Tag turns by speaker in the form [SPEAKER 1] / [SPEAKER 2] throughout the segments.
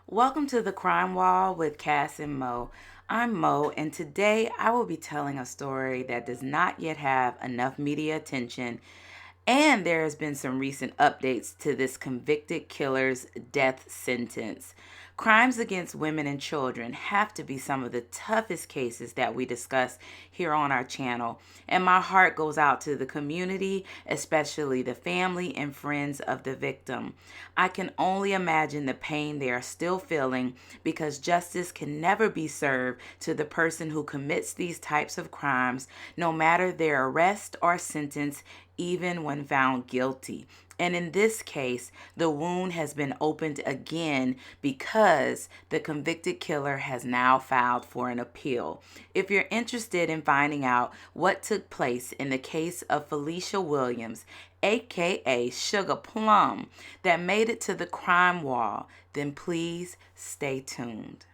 [SPEAKER 1] Welcome to the Crime Wall with Cass and Mo. I'm Mo, and today I will be telling a story that does not yet have enough media attention, and there has been some recent updates to this convicted killer's death sentence. Crimes against women and children have to be some of the toughest cases that we discuss here on our channel, and my heart goes out to the community, especially the family and friends of the victim. I can only imagine the pain they are still feeling because justice can never be served to the person who commits these types of crimes, no matter their arrest or sentence, even when found guilty. And in this case, the wound has been opened again because the convicted killer has now filed for an appeal. If you're interested in finding out what took place in the case of Felicia Williams, aka Sugar Plum, that made it to the crime wall, then please stay tuned.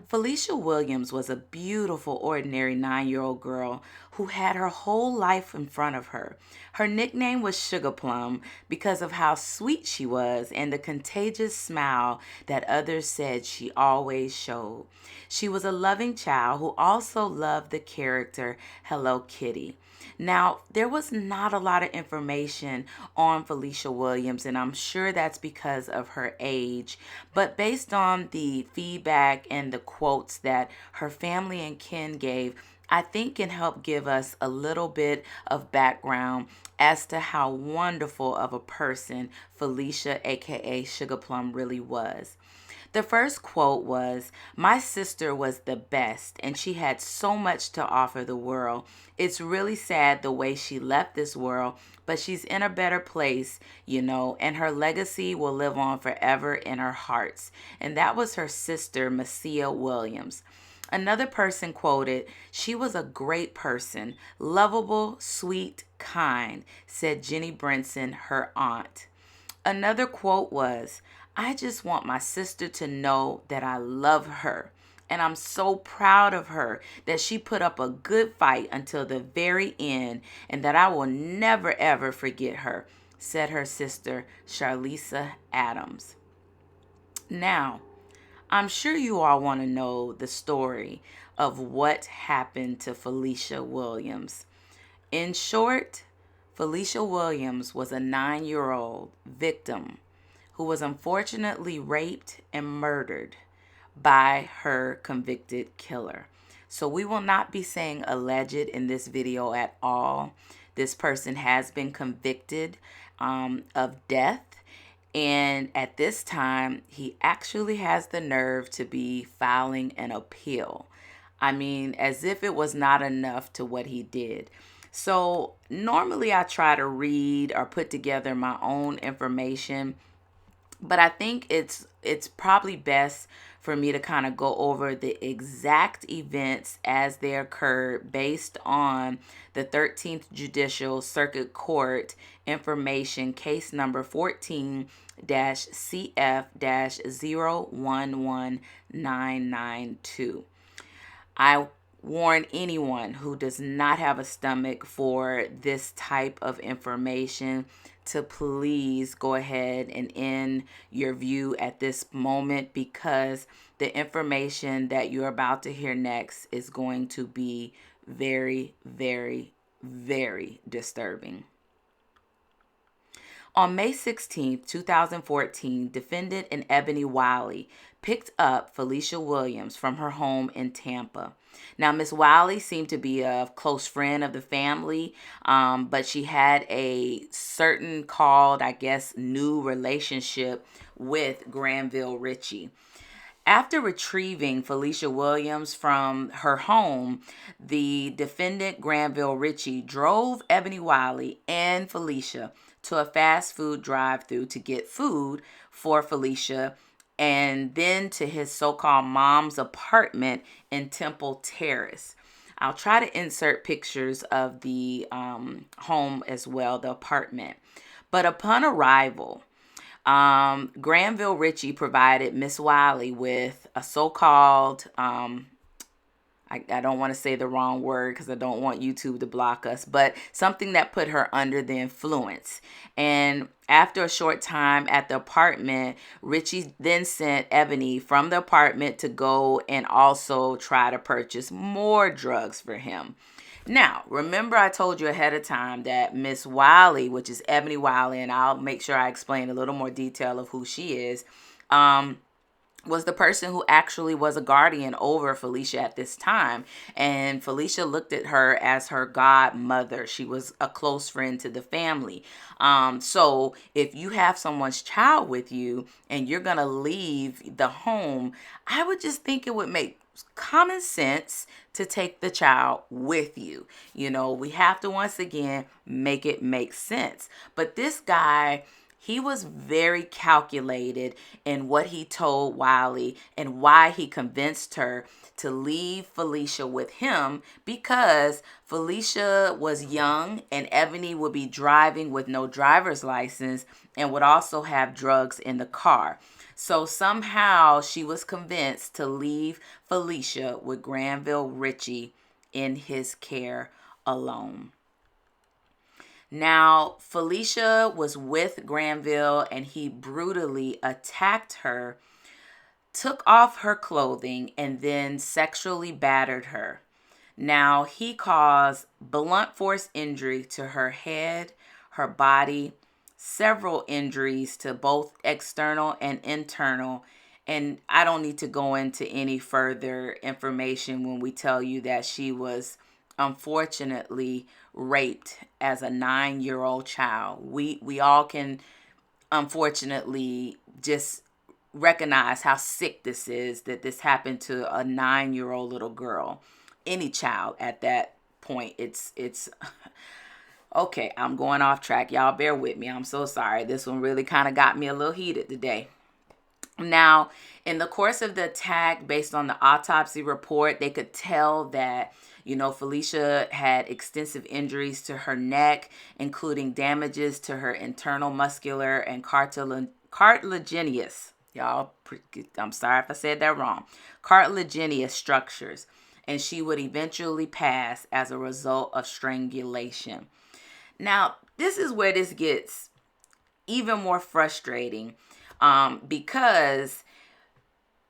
[SPEAKER 1] Felicia Williams was a beautiful, ordinary 9-year-old girl who had her whole life in front of her. Her nickname was Sugar Plum because of how sweet she was and the contagious smile that others said she always showed. She was a loving child who also loved the character Hello Kitty. Now, there was not a lot of information on Felicia Williams, and I'm sure that's because of her age. But based on the feedback and the quotes that her family and kin gave, I think can help give us a little bit of background as to how wonderful of a person Felicia, aka Sugar Plum, really was. The first quote was, "My sister was the best, and she had so much to offer the world. It's really sad the way she left this world, but she's in a better place, and her legacy will live on forever in our hearts." And that was her sister, Felicia Williams. Another person quoted, "She was a great person, lovable, sweet, kind," said Jenny Brinson, her aunt. Another quote was, "I just want my sister to know that I love her. And I'm so proud of her that she put up a good fight until the very end and that I will never ever forget her," said her sister, Charlisa Adams. Now, I'm sure you all want to know the story of what happened to Felicia Williams. In short, Felicia Williams was a 9-year-old victim who was unfortunately raped and murdered by her convicted killer. So we will not be saying alleged in this video at all. This person has been convicted of death. And at this time, he actually has the nerve to be filing an appeal. I mean, as if it was not enough to what he did. So normally I try to read or put together my own information, but I think it's probably best for me to kind of go over the exact events as they occurred based on the 13th Judicial Circuit Court information, case number 14-CF-011992. I warn anyone who does not have a stomach for this type of information to please go ahead and end your view at this moment, because the information that you're about to hear next is going to be very, very, very disturbing. On May 16, 2014, defendant and Ebony Wiley picked up Felicia Williams from her home in Tampa. Now, Miss Wiley seemed to be a close friend of the family, but she had a certain called, I guess, new relationship with Granville Ritchie. After retrieving Felicia Williams from her home, the defendant, Granville Ritchie, drove Ebony Wiley and Felicia to a fast food drive-thru to get food for Felicia, and then to his so-called mom's apartment in Temple Terrace. I'll try to insert pictures of the home as well, the apartment. But upon arrival, Granville Ritchie provided Miss Wiley with a so-called, I don't want to say the wrong word because I don't want YouTube to block us, but something that put her under the influence. And after a short time at the apartment, Ritchie then sent Ebony from the apartment to go and also try to purchase more drugs for him. Now, remember I told you ahead of time that Miss Wiley, which is Ebony Wiley, and I'll make sure I explain a little more detail of who she is, was the person who actually was a guardian over Felicia at this time. And Felicia looked at her as her godmother. She was a close friend to the family. So if you have someone's child with you and you're going to leave the home, I would just think it would make common sense to take the child with you. You know, we have to once again make it make sense. But this guy, he was very calculated in what he told Wiley and why he convinced her to leave Felicia with him, because Felicia was young and Ebony would be driving with no driver's license and would also have drugs in the car. So somehow she was convinced to leave Felicia with Granville Ritchie in his care alone. Now, Felicia was with Granville and he brutally attacked her, took off her clothing, and then sexually battered her. Now, he caused blunt force injury to her head, her body, several injuries to both external and internal. And I don't need to go into any further information when we tell you that she was unfortunately raped as a 9-year-old child. We all can unfortunately just recognize how sick this is, that this happened to a 9-year-old little girl. Any child at that point. It's okay, I'm going off track. Y'all bear with me. I'm so sorry. This one really kind of got me a little heated today. Now, in the course of the attack, based on the autopsy report, they could tell that, you know, Felicia had extensive injuries to her neck, including damages to her internal muscular and cartilaginous, y'all, I'm sorry if I said that wrong, cartilaginous structures, and she would eventually pass as a result of strangulation. Now, this is where this gets even more frustrating, because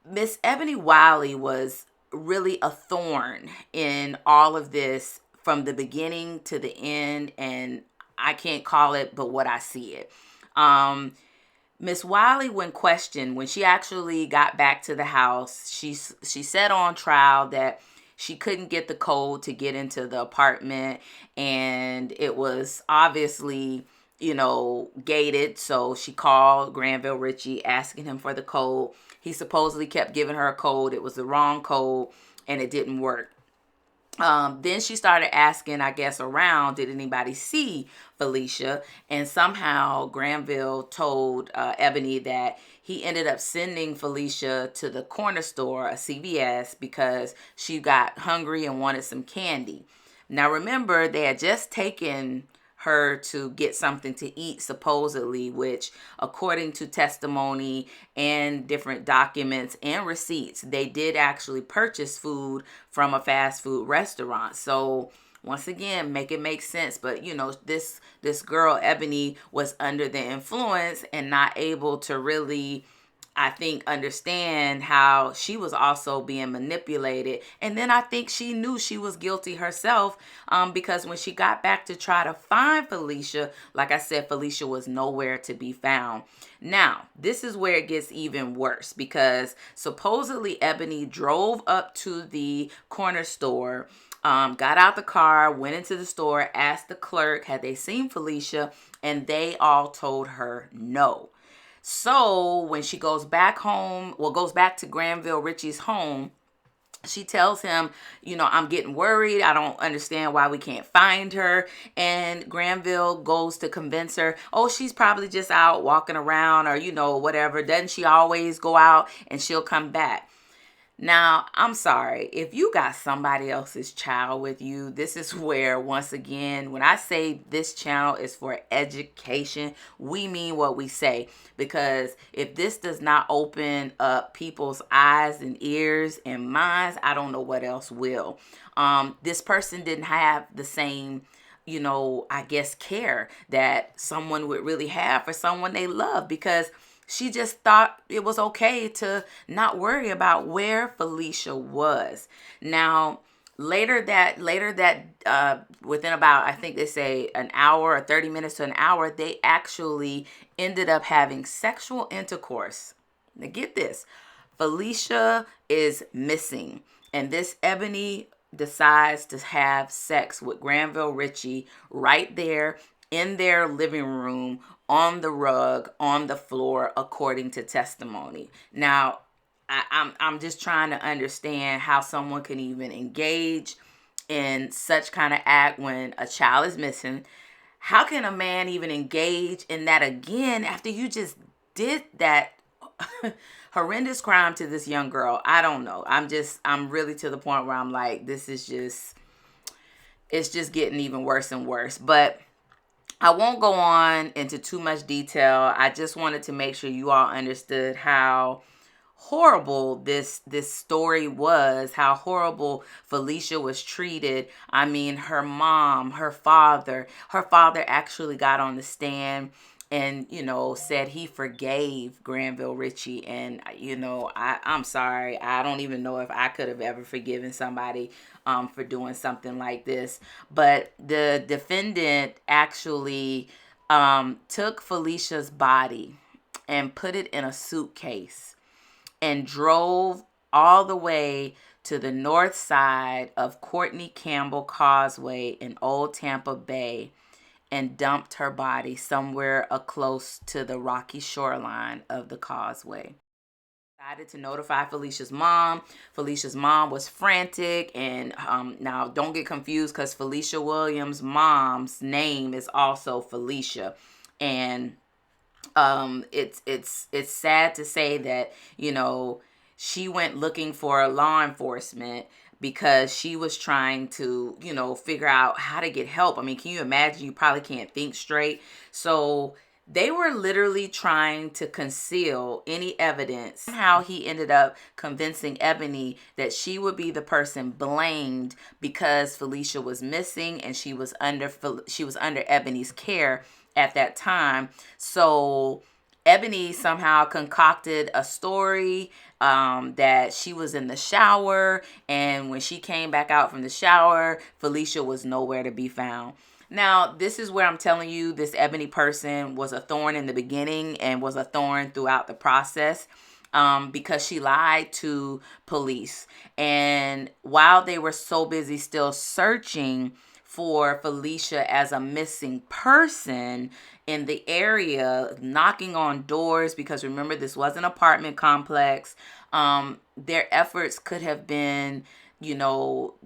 [SPEAKER 1] Miss Ebony Wiley was really a thorn in all of this from the beginning to the end, and I can't call it but what I see it. Miss Wiley, when questioned, when she actually got back to the house, she said on trial that she couldn't get the code to get into the apartment, and it was obviously, you know, gated. So she called Granville Ritchie asking him for the code. He supposedly kept giving her a code. It was the wrong code and it didn't work. Then she started asking, I guess, around, did anybody see Felicia? And somehow Granville told Ebony that he ended up sending Felicia to the corner store, a CVS, because she got hungry and wanted some candy. Now, remember, they had just taken her to get something to eat, supposedly, which, according to testimony and different documents and receipts, they did actually purchase food from a fast food restaurant. So once again, make it make sense. But, you know, this girl, Ebony, was under the influence and not able to really, I think, understand how she was also being manipulated. And then I think she knew she was guilty herself, because when she got back to try to find Felicia, like I said, Felicia was nowhere to be found. Now, this is where it gets even worse, because supposedly Ebony drove up to the corner store, got out the car, went into the store, asked the clerk, had they seen Felicia, and they all told her no. So when she goes back home, goes back to Granville Ritchie's home, she tells him, you know, I'm getting worried. I don't understand why we can't find her. And Granville goes to convince her, oh, she's probably just out walking around, or, you know, whatever. Doesn't she always go out and she'll come back? Now, I'm sorry, if you got somebody else's child with you, this is where, once again, when I say this channel is for education, we mean what we say. Because if this does not open up people's eyes and ears and minds, I don't know what else will. This person didn't have the same, I guess, care that someone would really have for someone they love, because she just thought it was okay to not worry about where Felicia was. Now, within about, I think they say an hour or 30 minutes to an hour, they actually ended up having sexual intercourse. Now get this. Felicia is missing, and this Ebony decides to have sex with Granville Ritchie right there in their living room, on the rug, on the floor, according to testimony. Now, I'm just trying to understand how someone can even engage in such kind of act when a child is missing. How can a man even engage in that again after you just did that horrendous crime to this young girl? I don't know. I'm really to the point where I'm like, it's just getting even worse and worse. But I won't go on into too much detail. I just wanted to make sure you all understood how horrible this story was, how horrible Felicia was treated. I mean, her mom, her father actually got on the stand and, said he forgave Granville Ritchie. And, I'm sorry. I don't even know if I could have ever forgiven somebody for doing something like this. But the defendant actually took Felicia's body and put it in a suitcase and drove all the way to the north side of Courtney Campbell Causeway in Old Tampa Bay and dumped her body somewhere close to the rocky shoreline of the causeway. Decided to notify Felicia's mom. Felicia's mom was frantic, and now don't get confused, because Felicia Williams' mom's name is also Felicia, and it's sad to say that, she went looking for law enforcement because she was trying to, figure out how to get help. I mean, can you imagine? You probably can't think straight. So they were literally trying to conceal any evidence. Somehow he ended up convincing Ebony that she would be the person blamed because Felicia was missing and she was under Ebony's care at that time. So Ebony somehow concocted a story that she was in the shower, and when she came back out from the shower, Felicia was nowhere to be found. Now, this is where I'm telling you this Ebony person was a thorn in the beginning and was a thorn throughout the process, because she lied to police. And while they were so busy still searching for Felicia as a missing person in the area, knocking on doors, because remember, this was an apartment complex, their efforts could have been,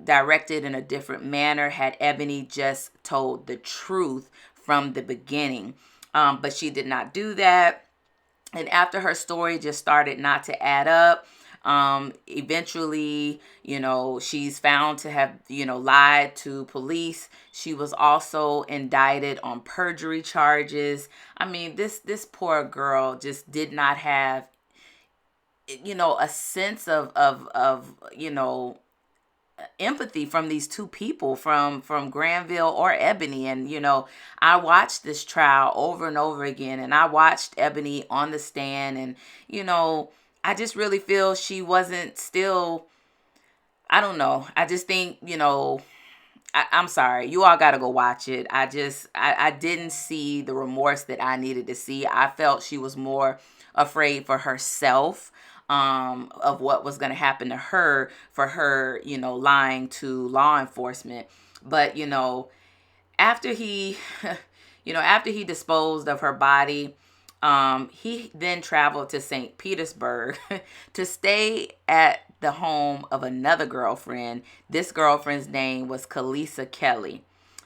[SPEAKER 1] directed in a different manner had Ebony just told the truth from the beginning. But she did not do that. And after her story just started not to add up, eventually, she's found to have, lied to police. She was also indicted on perjury charges. I mean, this poor girl just did not have, a sense of empathy from these two people, from Granville or Ebony. And I watched this trial over and over again, and I watched Ebony on the stand, and I just really feel she wasn't still, I don't know. I just think, I'm sorry. You all got to go watch it. I didn't see the remorse that I needed to see. I felt she was more afraid for herself, of what was going to happen to her for her, lying to law enforcement. But, after he, after he disposed of her body, he then traveled to St. Petersburg to stay at the home of another girlfriend. This girlfriend's name was Kalisa Kelly.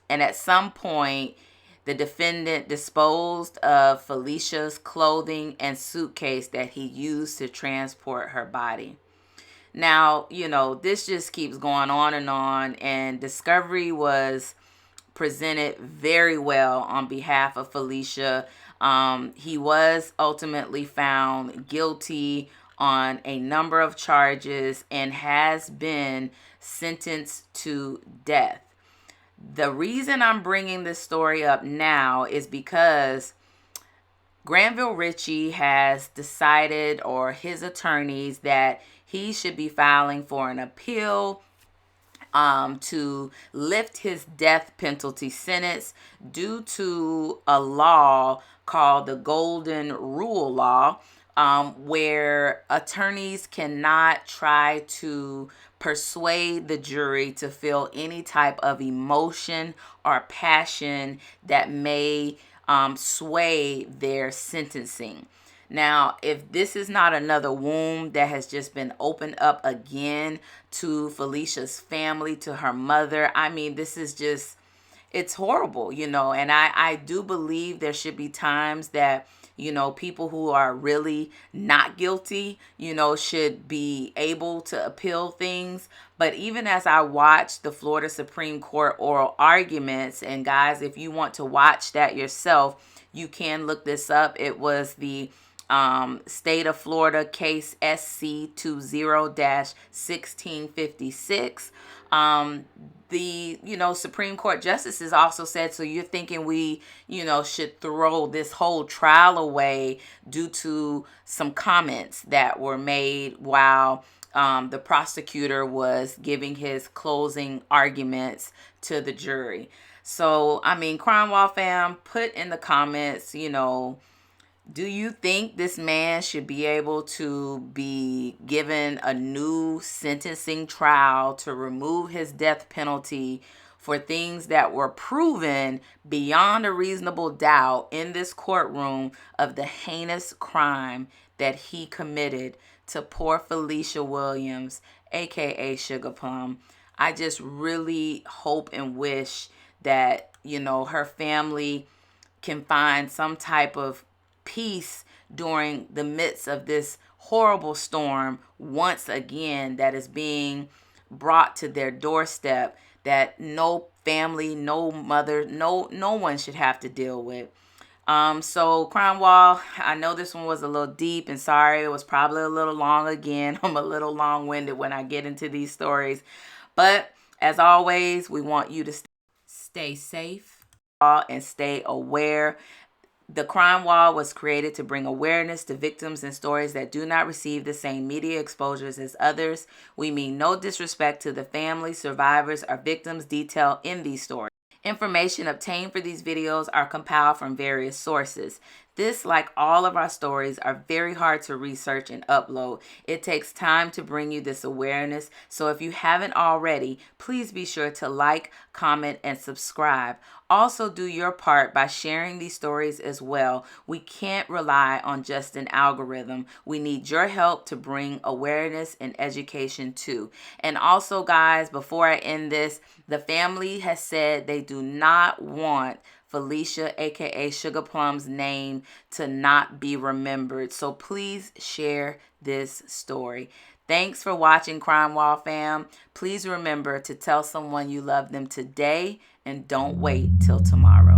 [SPEAKER 1] And at some point, the defendant disposed of Felicia's clothing and suitcase that he used to transport her body. Now, this just keeps going on, and Discovery was presented very well on behalf of Felicia. He was ultimately found guilty on a number of charges and has been sentenced to death. The reason I'm bringing this story up now is because Granville Ritchie has decided, or his attorneys, that he should be filing for an appeal to lift his death penalty sentence due to a law called the Golden Rule Law, where attorneys cannot try to persuade the jury to feel any type of emotion or passion that may sway their sentencing. Now, if this is not another wound that has just been opened up again to Felicia's family, to her mother, I mean, this is just, it's horrible, and I do believe there should be times that, people who are really not guilty, should be able to appeal things. But even as I watched the Florida Supreme Court oral arguments, and guys, if you want to watch that yourself, you can look this up. It was the State of Florida case SC 20-1656. The Supreme Court justices also said, so you're thinking we should throw this whole trial away due to some comments that were made while the prosecutor was giving his closing arguments to the jury. So I mean, Crime Wall fam, put in the comments, do you think this man should be able to be given a new sentencing trial to remove his death penalty for things that were proven beyond a reasonable doubt in this courtroom of the heinous crime that he committed to poor Felicia Williams, aka Sugar Plum? I just really hope and wish that, her family can find some type of peace during the midst of this horrible storm once again that is being brought to their doorstep, that no family, no mother, no one should have to deal with. So Crime Wall, I know this one was a little deep, and sorry, it was probably a little long again. I'm a little long-winded when I get into these stories, but as always, we want you to stay safe and stay aware. The Crime Wall was created to bring awareness to victims and stories that do not receive the same media exposures as others. We mean no disrespect to the families, survivors, or victims detailed in these stories. Information obtained for these videos are compiled from various sources. This, like all of our stories, are very hard to research and upload. It takes time to bring you this awareness, so if you haven't already, please be sure to like, comment, and subscribe. Also, do your part by sharing these stories as well. We can't rely on just an algorithm. We need your help to bring awareness and education too. And also, guys, before I end this, the family has said they do not want Felicia, aka Sugar Plum's name to not be remembered. So please share this story. Thanks for watching, Crime Wall fam. Please remember to tell someone you love them today, and don't wait till tomorrow.